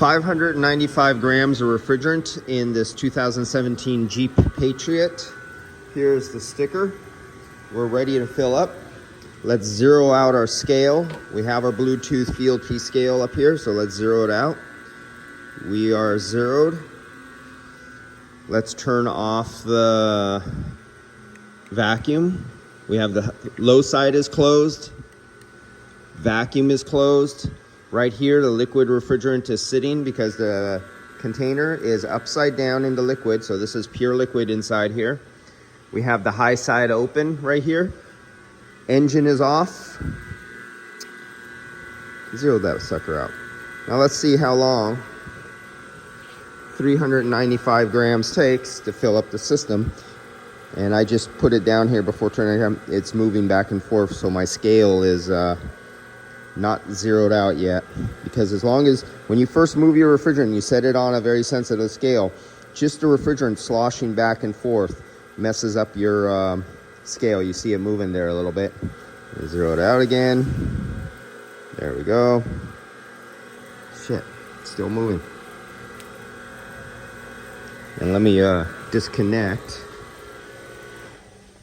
595 grams of refrigerant in this 2017 Jeep Patriot. Here's the sticker. We're ready to fill up. Let's zero out our scale. We have our Bluetooth field key scale up here, so let's zero it out. We are zeroed. Let's turn off the vacuum. We have the low side is closed. Vacuum is closed. Right here, the liquid refrigerant is sitting because the container is upside down in the liquid, so this is pure liquid inside here. We have the high side open right here. Engine is off. Zero that sucker out. Now let's see how long 395 grams takes to fill up the system. And I just put it down here before turning it on. It's moving back and forth, so my scale is not zeroed out yet, because as long as when you first move your refrigerant, you set it on a very sensitive scale, just the refrigerant sloshing back and forth messes up your scale. You see it moving there a little bit. Zero it out again. There we go. Shit, still moving. And let me disconnect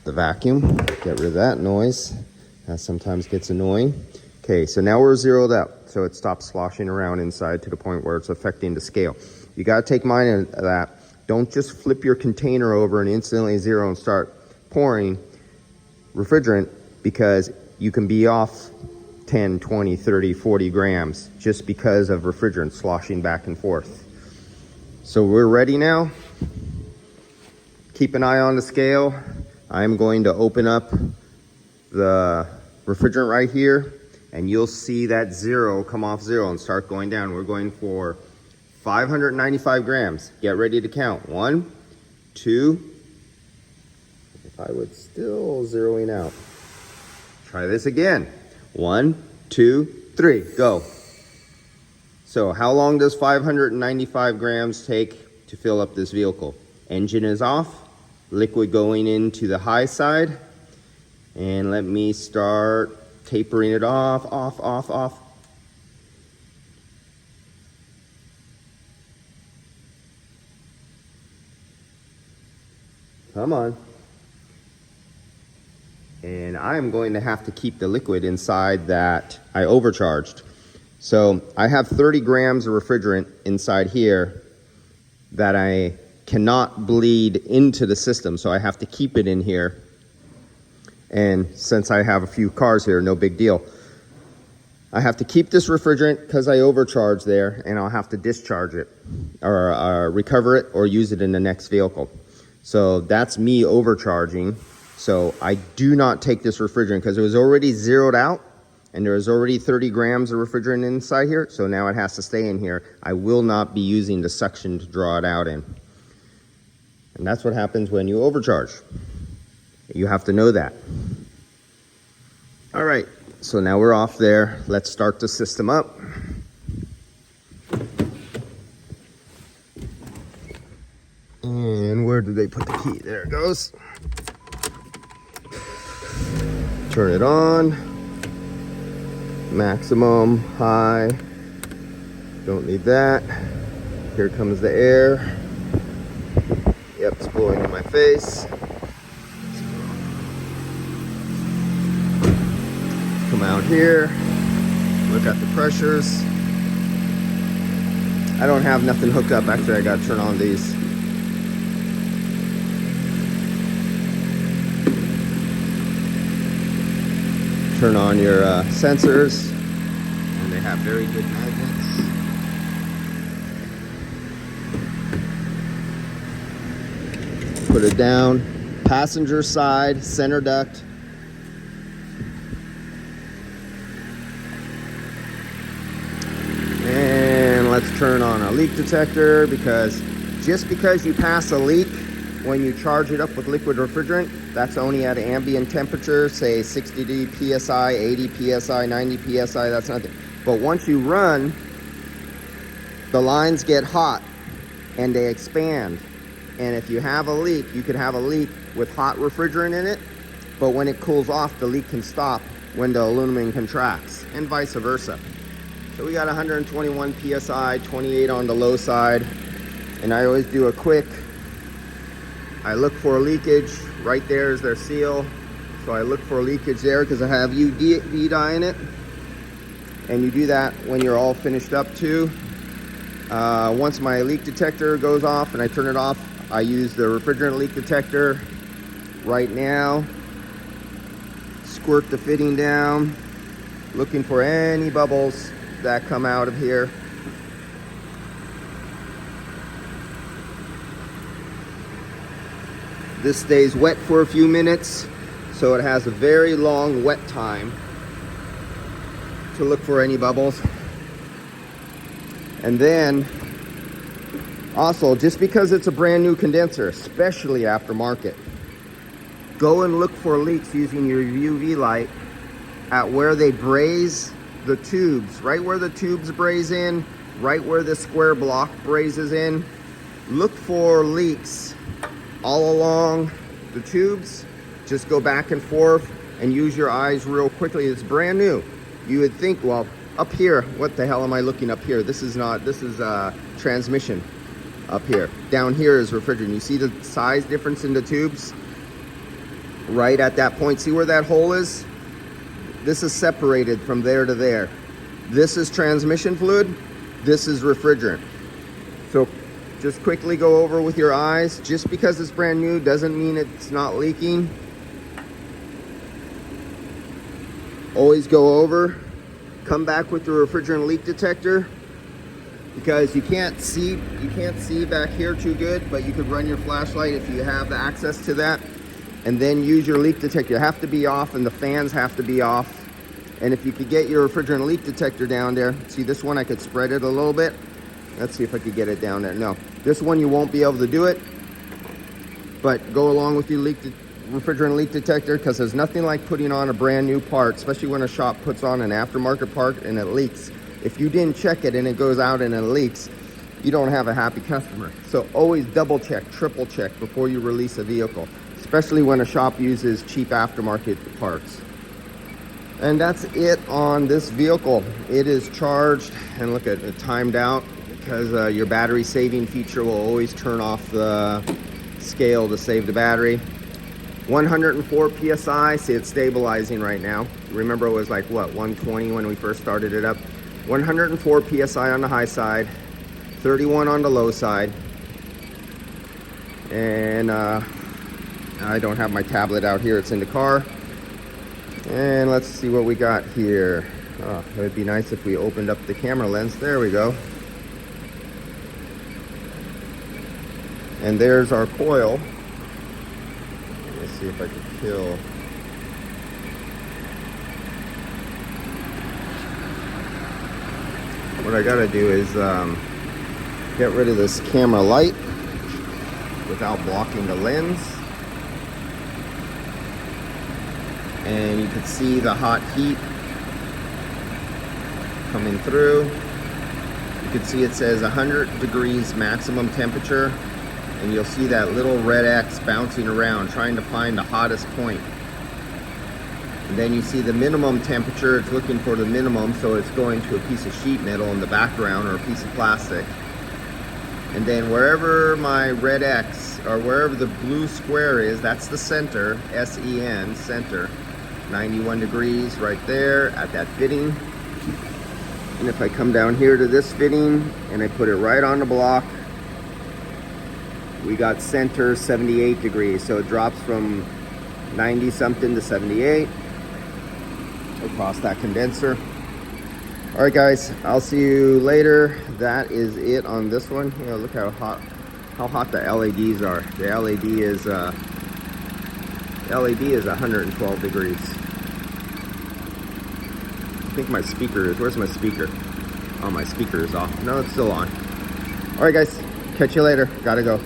the vacuum, get rid of that noise. That sometimes gets annoying. Okay, so now we're zeroed out, so it stops sloshing around inside to the point where it's affecting the scale. You gotta take mind of that. Don't just flip your container over and instantly zero and start pouring refrigerant, because you can be off 10, 20, 30, 40 grams just because of refrigerant sloshing back and forth. So we're ready now. Keep an eye on the scale. I'm going to open up the refrigerant right here, and you'll see that zero come off zero and start going down. We're going for 595 grams. Get ready to count. 1, 2. If I would still zeroing out. Try this again. 1, 2, 3. Go. So how long does 595 grams take to fill up this vehicle? Engine is off. Liquid going into the high side. And let me start tapering it off. Come on. And I'm going to have to keep the liquid inside that I overcharged. So I have 30 grams of refrigerant inside here that I cannot bleed into the system, so I have to keep it in here. And since I have a few cars here, no big deal. I have to keep this refrigerant because I overcharged there, and I'll have to discharge it or recover it or use it in the next vehicle. So that's me overcharging. So I do not take this refrigerant because it was already zeroed out and there was already 30 grams of refrigerant inside here. So now it has to stay in here. I will not be using the suction to draw it out in. And that's what happens when you overcharge. You have to know that. All right, so now we're off there. Let's start the system up. And where did they put the key? There it goes. Turn it on. Maximum, high. Don't need that. Here comes the air. Yep, it's blowing in my face. Come out here, look at the pressures. I don't have nothing hooked up. Actually, I gotta turn on these. Turn on your sensors, and they have very good magnets. Put it down. Passenger side, center duct. And let's turn on a leak detector, because just because you pass a leak when you charge it up with liquid refrigerant, that's only at ambient temperature, say 60 psi, 80 psi, 90 psi, that's nothing. But once you run, the lines get hot and they expand. And if you have a leak, you could have a leak with hot refrigerant in it, but when it cools off, the leak can stop when the aluminum contracts, and vice versa. So we got 121 PSI, 28 on the low side. And I always do a quick, I look for a leakage. Right there is their seal. So I look for a leakage there because I have UV dye in it. And you do that when you're all finished up too. Once my leak detector goes off and I turn it off, I use the refrigerant leak detector right now. Squirt the fitting down, looking for any bubbles that come out of here. This stays wet for a few minutes, so it has a very long wet time to look for any bubbles. And then also, just because it's a brand new condenser, especially aftermarket, go and look for leaks using your UV light at where they braze the tubes, right where the tubes braze in, right where the square block brazes in. Look for leaks all along the tubes. Just go back and forth and use your eyes real quickly. It's brand new. You would think, well, up here, what the hell am I looking up here? This is transmission up here. Down here is refrigerant. You see the size difference in the tubes? Right at that point, see where that hole is? This is separated from there to there. This is transmission fluid, this is refrigerant. So just quickly go over with your eyes. Just because it's brand new doesn't mean it's not leaking. Always go over, come back with the refrigerant leak detector, because you can't see back here too good, but you could run your flashlight if you have the access to that. And then use your leak detector. You have to be off and the fans have to be off. And if you could get your refrigerant leak detector down there, see this one, I could spread it a little bit. Let's see if I could get it down there. No, this one you won't be able to do it, but go along with your refrigerant leak detector, because there's nothing like putting on a brand new part, especially when a shop puts on an aftermarket part and it leaks. If you didn't check it and it goes out and it leaks, you don't have a happy customer. So always double check, triple check before you release a vehicle, especially when a shop uses cheap aftermarket parts. And that's it on this vehicle. It is charged, and look at it, timed out, because your battery saving feature will always turn off the scale to save the battery. 104 PSI, see it's stabilizing right now. Remember it was like what, 120 when we first started it up. 104 PSI on the high side, 31 on the low side. And I don't have my tablet out here, it's in the car. And let's see what we got here. Oh, it would be nice if we opened up the camera lens. There we go. And there's our coil. Let's see if I can kill. What I gotta do is get rid of this camera light without blocking the lens. And you can see the hot heat coming through. You can see it says 100 degrees maximum temperature, and you'll see that little red X bouncing around trying to find the hottest point. And then you see the minimum temperature, it's looking for the minimum, so it's going to a piece of sheet metal in the background or a piece of plastic. And then wherever my red X, or wherever the blue square is, that's the center, S-E-N, center. 91 degrees right there at that fitting. And if I come down here to this fitting and I put it right on the block, we got center 78 degrees. So it drops from 90 something to 78 across that condenser. All right guys, I'll see you later. That is it on this one. You know, look how hot the LEDs are. The LED is 112 degrees. I think my speaker is, where's my speaker? Oh, my speaker is off. No, it's still on. All right guys, catch you later. Gotta go.